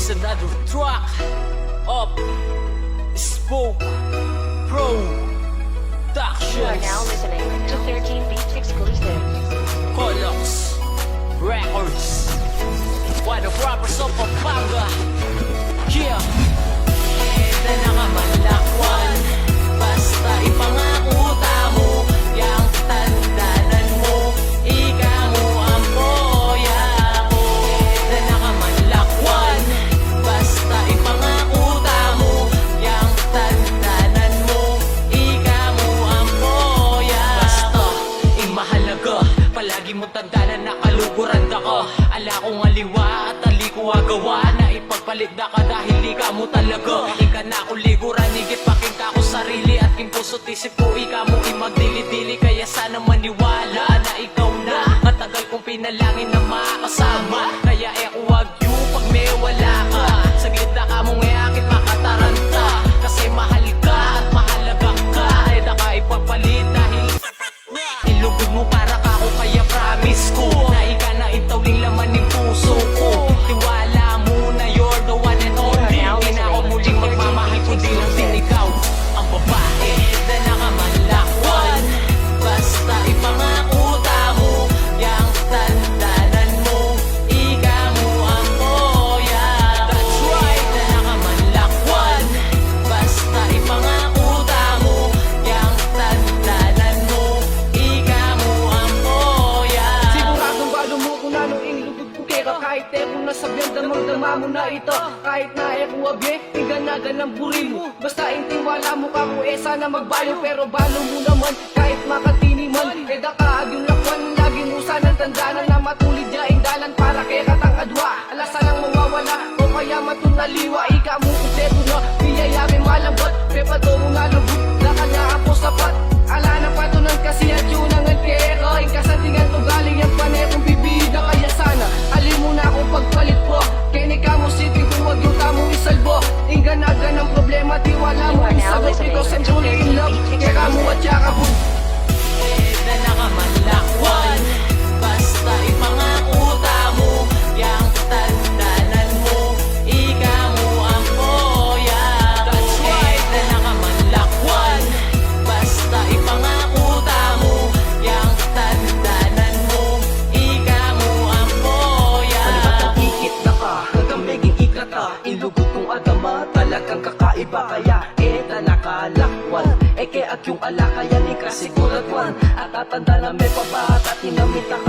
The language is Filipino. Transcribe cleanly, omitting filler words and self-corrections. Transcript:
is another track of Spoke You are now Productions, listening to 13 Beats exclusive. Colox Records, one of rappers of Pampanga. Yeah, ito na nga malakwan, basta ipangako mo, yang tandanan mo, ika mo ang boya ko. Ito na nga malakwan, basta ipangako mo, yang tandanan mo, ika mo ang boya. Basta imahalaga, palagi mo tandaan na nakaluguran ako. Ala kong aliwa at ali ko agawa na ipagpalit na ka dahil ika mo talaga. Ika na ako liguran, higit paking ka ko sarili at king puso't isip ko ika mo imagdili-dili. Kaya sana maniwala na ikaw na matagal kong pinalangin na makasama. Kaya huwag yung pag may wala ka, sa gitna ka mong akit makataranta. Kasi mahal ka at mahalaga ka, ay da ka ipagpalit dahil ilugod mo para ka ako. Kaya promise ko na ika na itawling laman ng puso ko. Tiwala mo na you're the one and only. Di na ako muling magmamahal kundi lang din ikaw ang babae na nakamalakwan. Basta ipangako mo, yang tandanan mo, ika mo ang boya. That's right, na nakamalakwan. Basta ipangako mo, yang tandanan mo, ika mo ang boya. Siguradong balo mo kung anong inlugod ko kaya kahit kung nasabihan damang-dama mo na ito. Kahit na wabi, inganagan ng buri mo. Basta intiwala mo ka kung sana magbayo. Pero balo mo naman kahit makatini man. Dakaag yung lakwan, lagi mo sanang tandaanan na matulid niya ingdalan para kay katangkadwa. Alasa lang mawawala o kaya matunaliwa. Ika mo kuteto na biyayami malambot. Pepato mo nga lubog, nakanyaan po sapat. Ala na patunan kasi at yun ang kero. Inkasantingan to galing yung panetong bibig na kaya sana alim mo na akong pagpalit po. Kinika mo city kung wag yung tamong isalbo. Inganagan ng problema, tiwala mo You are now isagot. listening Because I'm to truly in love. 13 Kaya mo at saka po. Na nakamalakwan, basta ipangako mo, yang tandanan mo, ika mo ang boya. That's right, na nakamalakwan, basta ipangako mo, yang tandanan mo, ika mo ang boya. Palibat ang ikit na ka, hanggang meging ikata. Ilugot kong agama, talagang kakaiba. Kaya eta nakalakwan. Eke at yung ala kaya ni kasiguradwan. At tatanda na may pabat at hinamit ang